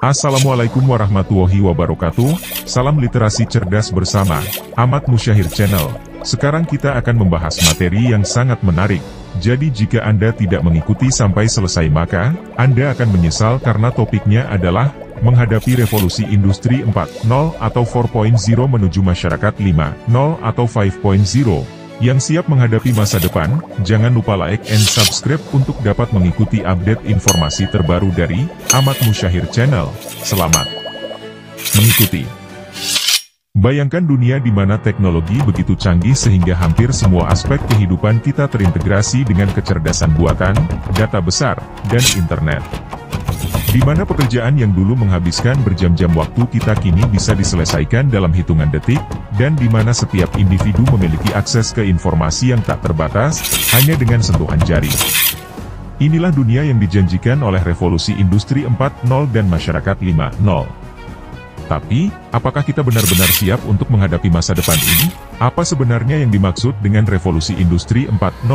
Assalamualaikum warahmatullahi wabarakatuh, salam literasi cerdas bersama Ahmad Musyahir Channel. Sekarang kita akan membahas materi yang sangat menarik, jadi jika Anda tidak mengikuti sampai selesai maka, Anda akan menyesal karena topiknya adalah menghadapi revolusi industri 4.0 atau 4.0 menuju masyarakat 5.0 atau 5.0. Yang siap menghadapi masa depan, jangan lupa like and subscribe untuk dapat mengikuti update informasi terbaru dari Ahmad Musyahir Channel. Selamat mengikuti. Bayangkan dunia di mana teknologi begitu canggih sehingga hampir semua aspek kehidupan kita terintegrasi dengan kecerdasan buatan, data besar, dan internet. Di mana pekerjaan yang dulu menghabiskan berjam-jam waktu kita kini bisa diselesaikan dalam hitungan detik, dan di mana setiap individu memiliki akses ke informasi yang tak terbatas, hanya dengan sentuhan jari. Inilah dunia yang dijanjikan oleh revolusi industri 4.0 dan masyarakat 5.0. Tapi, apakah kita benar-benar siap untuk menghadapi masa depan ini? Apa sebenarnya yang dimaksud dengan revolusi industri 4.0,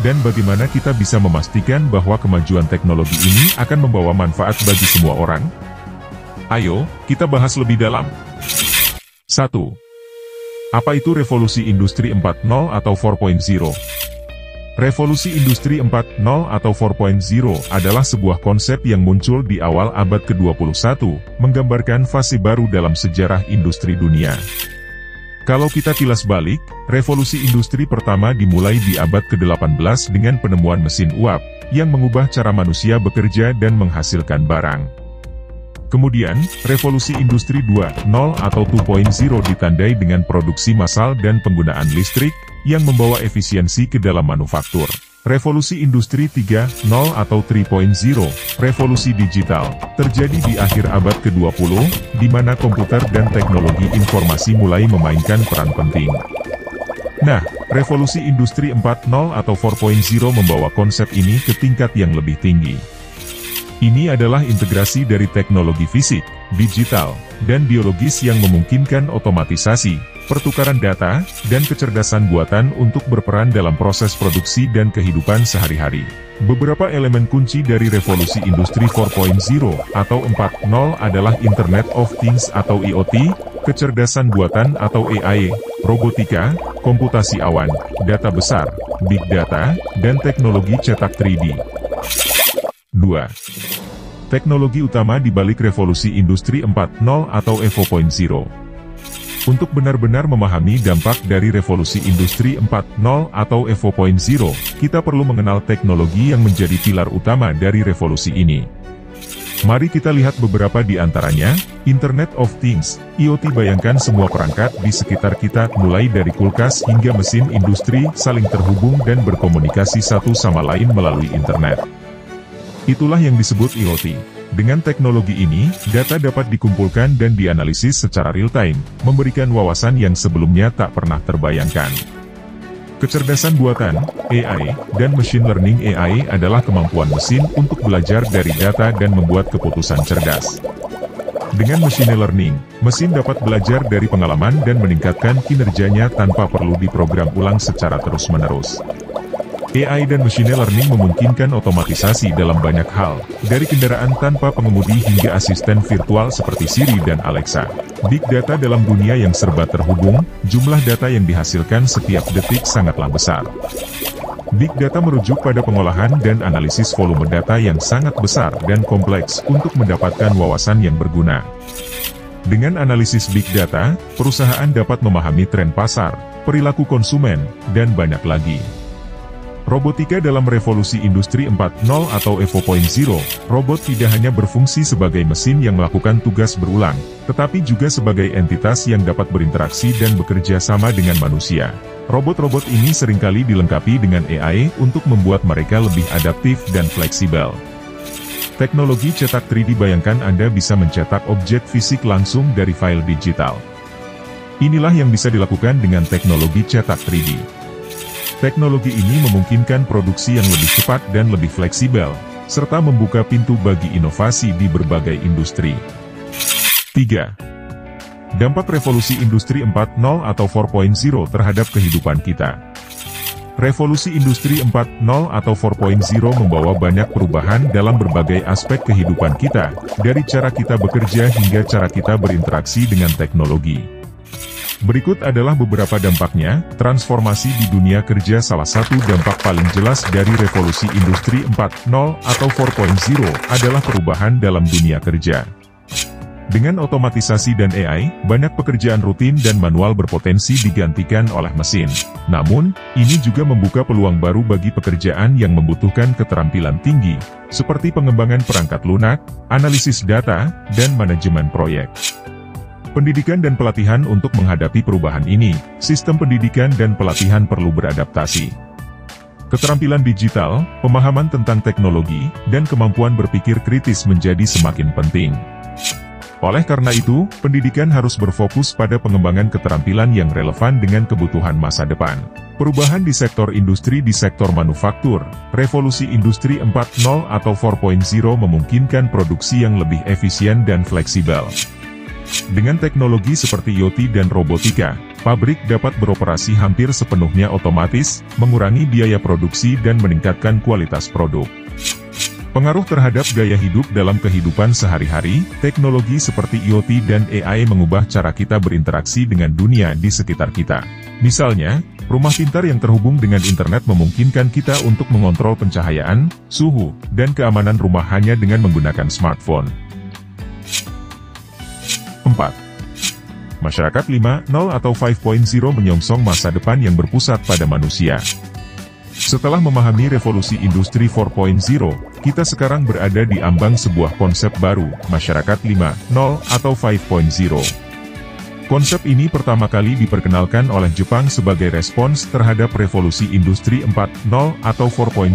dan bagaimana kita bisa memastikan bahwa kemajuan teknologi ini akan membawa manfaat bagi semua orang? Ayo, kita bahas lebih dalam. 1. Apa itu revolusi industri 4.0 atau 4.0? Revolusi industri 4.0 atau 4.0 adalah sebuah konsep yang muncul di awal abad ke-21, menggambarkan fase baru dalam sejarah industri dunia. Kalau kita kilas balik, revolusi industri pertama dimulai di abad ke-18 dengan penemuan mesin uap, yang mengubah cara manusia bekerja dan menghasilkan barang. Kemudian, revolusi industri 2.0 atau 2.0 ditandai dengan produksi massal dan penggunaan listrik, yang membawa efisiensi ke dalam manufaktur. Revolusi industri 3.0 atau 3.0, revolusi digital, terjadi di akhir abad ke-20, di mana komputer dan teknologi informasi mulai memainkan peran penting. Nah, revolusi industri 4.0 atau 4.0 membawa konsep ini ke tingkat yang lebih tinggi. Ini adalah integrasi dari teknologi fisik, digital, dan biologis yang memungkinkan otomatisasi, pertukaran data, dan kecerdasan buatan untuk berperan dalam proses produksi dan kehidupan sehari-hari. Beberapa elemen kunci dari revolusi industri 4.0 atau 4.0 adalah Internet of Things atau IoT, kecerdasan buatan atau AI, robotika, komputasi awan, data besar, big data, dan teknologi cetak 3D. 2. Teknologi utama di balik revolusi industri 4.0 atau 4.0. Untuk benar-benar memahami dampak dari revolusi industri 4.0 atau 4.0, kita perlu mengenal teknologi yang menjadi pilar utama dari revolusi ini. Mari kita lihat beberapa di antaranya. Internet of Things, IoT. Bayangkan semua perangkat di sekitar kita, mulai dari kulkas hingga mesin industri, saling terhubung dan berkomunikasi satu sama lain melalui internet. Itulah yang disebut IoT. Dengan teknologi ini, data dapat dikumpulkan dan dianalisis secara real-time, memberikan wawasan yang sebelumnya tak pernah terbayangkan. Kecerdasan buatan, AI, dan machine learning. AI adalah kemampuan mesin untuk belajar dari data dan membuat keputusan cerdas. Dengan machine learning, mesin dapat belajar dari pengalaman dan meningkatkan kinerjanya tanpa perlu diprogram ulang secara terus-menerus. AI dan machine learning memungkinkan otomatisasi dalam banyak hal, dari kendaraan tanpa pengemudi hingga asisten virtual seperti Siri dan Alexa. Big data dalam dunia yang serba terhubung, jumlah data yang dihasilkan setiap detik sangatlah besar. Big data merujuk pada pengolahan dan analisis volume data yang sangat besar dan kompleks untuk mendapatkan wawasan yang berguna. Dengan analisis big data, perusahaan dapat memahami tren pasar, perilaku konsumen, dan banyak lagi. Robotika dalam revolusi industri 4.0 atau 4.0, robot tidak hanya berfungsi sebagai mesin yang melakukan tugas berulang, tetapi juga sebagai entitas yang dapat berinteraksi dan bekerja sama dengan manusia. Robot-robot ini seringkali dilengkapi dengan AI untuk membuat mereka lebih adaptif dan fleksibel. Teknologi cetak 3D. Bayangkan Anda bisa mencetak objek fisik langsung dari file digital. Inilah yang bisa dilakukan dengan teknologi cetak 3D. Teknologi ini memungkinkan produksi yang lebih cepat dan lebih fleksibel, serta membuka pintu bagi inovasi di berbagai industri. 3. Dampak revolusi industri 4.0 atau 4.0 terhadap kehidupan kita. Revolusi Industri 4.0 atau 4.0 membawa banyak perubahan dalam berbagai aspek kehidupan kita, dari cara kita bekerja hingga cara kita berinteraksi dengan teknologi. Berikut adalah beberapa dampaknya. Transformasi di dunia kerja. Salah satu dampak paling jelas dari Revolusi Industri 4.0 atau 4.0 adalah perubahan dalam dunia kerja. Dengan otomatisasi dan AI, banyak pekerjaan rutin dan manual berpotensi digantikan oleh mesin. Namun, ini juga membuka peluang baru bagi pekerjaan yang membutuhkan keterampilan tinggi, seperti pengembangan perangkat lunak, analisis data, dan manajemen proyek. Pendidikan dan pelatihan. Untuk menghadapi perubahan ini, sistem pendidikan dan pelatihan perlu beradaptasi. Keterampilan digital, pemahaman tentang teknologi, dan kemampuan berpikir kritis menjadi semakin penting. Oleh karena itu, pendidikan harus berfokus pada pengembangan keterampilan yang relevan dengan kebutuhan masa depan. Perubahan di sektor industri. Di sektor manufaktur, Revolusi Industri 4.0 atau 4.0 memungkinkan produksi yang lebih efisien dan fleksibel. Dengan teknologi seperti IoT dan robotika, pabrik dapat beroperasi hampir sepenuhnya otomatis, mengurangi biaya produksi dan meningkatkan kualitas produk. Pengaruh terhadap gaya hidup dalam kehidupan sehari-hari. Teknologi seperti IoT dan AI mengubah cara kita berinteraksi dengan dunia di sekitar kita. Misalnya, rumah pintar yang terhubung dengan internet memungkinkan kita untuk mengontrol pencahayaan, suhu, dan keamanan rumah hanya dengan menggunakan smartphone. 4. Masyarakat 5.0 atau 5.0 menyongsong masa depan yang berpusat pada manusia. Setelah memahami revolusi industri 4.0, kita sekarang berada di ambang sebuah konsep baru, masyarakat 5.0 atau 5.0. Konsep ini pertama kali diperkenalkan oleh Jepang sebagai respons terhadap revolusi industri 4.0 atau 4.0.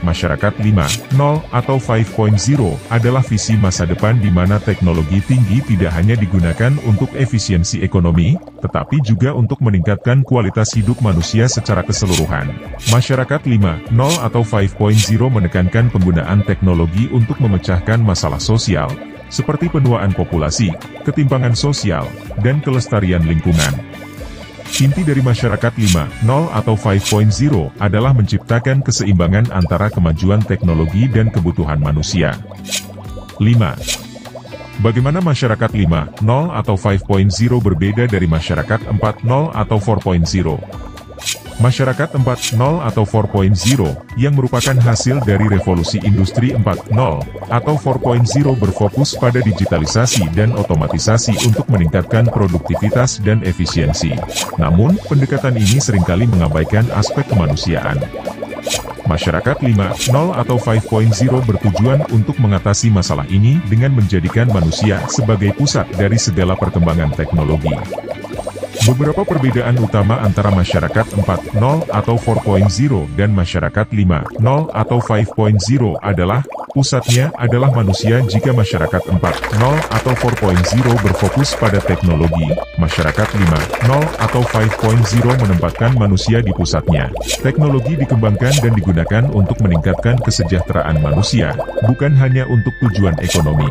Masyarakat 5.0 atau 5.0 adalah visi masa depan di mana teknologi tinggi tidak hanya digunakan untuk efisiensi ekonomi, tetapi juga untuk meningkatkan kualitas hidup manusia secara keseluruhan. Masyarakat 5.0 atau 5.0 menekankan penggunaan teknologi untuk memecahkan masalah sosial, seperti penuaan populasi, ketimpangan sosial, dan kelestarian lingkungan. Inti dari masyarakat 5.0 atau 5.0 adalah menciptakan keseimbangan antara kemajuan teknologi dan kebutuhan manusia. 5. Bagaimana masyarakat 5.0 atau 5.0 berbeda dari masyarakat 4.0 atau 4.0? Masyarakat 4.0 atau 4.0, yang merupakan hasil dari revolusi industri 4.0 atau 4.0 berfokus pada digitalisasi dan otomatisasi untuk meningkatkan produktivitas dan efisiensi. Namun, pendekatan ini seringkali mengabaikan aspek kemanusiaan. Masyarakat 5.0 atau 5.0 bertujuan untuk mengatasi masalah ini dengan menjadikan manusia sebagai pusat dari segala perkembangan teknologi. Beberapa perbedaan utama antara masyarakat 4.0 atau 4.0 dan masyarakat 5.0 atau 5.0 adalah, pusatnya adalah manusia. Jika masyarakat 4.0 atau 4.0 berfokus pada teknologi, masyarakat 5.0 atau 5.0 menempatkan manusia di pusatnya. Teknologi dikembangkan dan digunakan untuk meningkatkan kesejahteraan manusia, bukan hanya untuk tujuan ekonomi.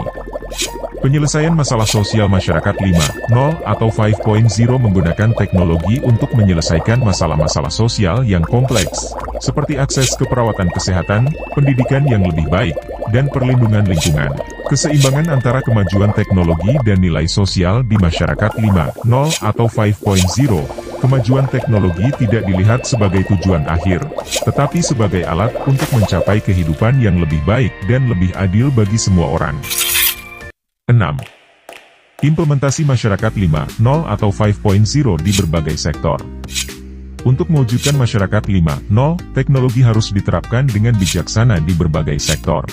Penyelesaian masalah sosial. Masyarakat 5.0 atau 5.0 menggunakan teknologi untuk menyelesaikan masalah-masalah sosial yang kompleks, seperti akses ke perawatan kesehatan, pendidikan yang lebih baik, dan perlindungan lingkungan. Keseimbangan antara kemajuan teknologi dan nilai sosial. Di masyarakat 5.0 atau 5.0, kemajuan teknologi tidak dilihat sebagai tujuan akhir, tetapi sebagai alat untuk mencapai kehidupan yang lebih baik dan lebih adil bagi semua orang. 6. Implementasi masyarakat 5.0 atau 5.0 di berbagai sektor. Untuk mewujudkan masyarakat 5.0, teknologi harus diterapkan dengan bijaksana di berbagai sektor.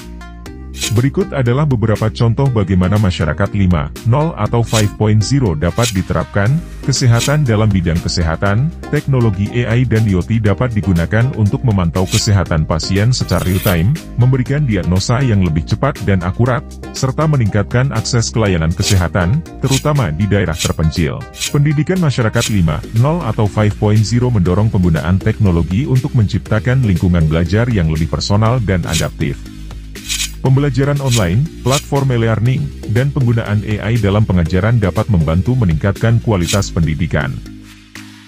Berikut adalah beberapa contoh bagaimana masyarakat 5.0 atau 5.0 dapat diterapkan. Kesehatan. Dalam bidang kesehatan, teknologi AI dan IoT dapat digunakan untuk memantau kesehatan pasien secara real-time, memberikan diagnosa yang lebih cepat dan akurat, serta meningkatkan akses ke layanan kesehatan, terutama di daerah terpencil. Pendidikan. Masyarakat 5.0 atau 5.0 mendorong penggunaan teknologi untuk menciptakan lingkungan belajar yang lebih personal dan adaptif. Pembelajaran online, platform e-learning, dan penggunaan AI dalam pengajaran dapat membantu meningkatkan kualitas pendidikan.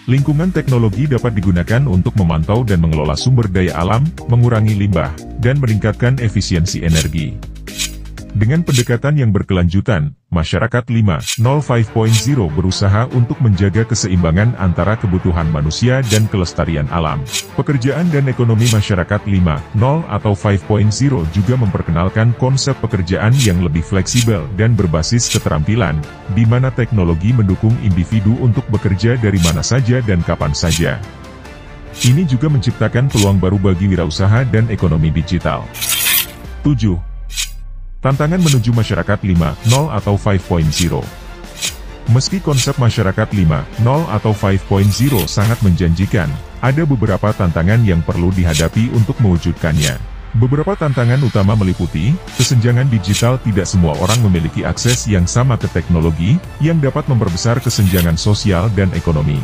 Lingkungan teknologi dapat digunakan untuk memantau dan mengelola sumber daya alam, mengurangi limbah, dan meningkatkan efisiensi energi. Dengan pendekatan yang berkelanjutan, masyarakat 5.0 5.0 berusaha untuk menjaga keseimbangan antara kebutuhan manusia dan kelestarian alam. Pekerjaan dan ekonomi masyarakat 5.0 atau 5.0 juga memperkenalkan konsep pekerjaan yang lebih fleksibel dan berbasis keterampilan, di mana teknologi mendukung individu untuk bekerja dari mana saja dan kapan saja. Ini juga menciptakan peluang baru bagi wirausaha dan ekonomi digital. 7. Tantangan menuju masyarakat 5.0 atau 5.0. Meski konsep masyarakat 5.0 atau 5.0 sangat menjanjikan, ada beberapa tantangan yang perlu dihadapi untuk mewujudkannya. Beberapa tantangan utama meliputi, kesenjangan digital. Tidak semua orang memiliki akses yang sama ke teknologi, yang dapat memperbesar kesenjangan sosial dan ekonomi.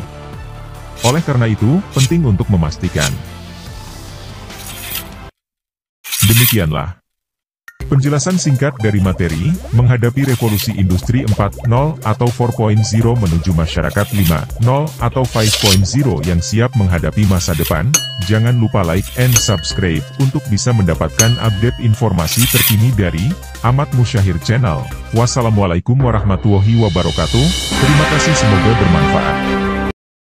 Oleh karena itu, penting untuk memastikan. Demikianlah penjelasan singkat dari materi, menghadapi revolusi industri 4.0 atau 4.0 menuju masyarakat 5.0 atau 5.0 yang siap menghadapi masa depan. Jangan lupa like and subscribe untuk bisa mendapatkan update informasi terkini dari Ahmad Musyahir Channel. Wassalamualaikum warahmatullahi wabarakatuh. Terima kasih, semoga bermanfaat.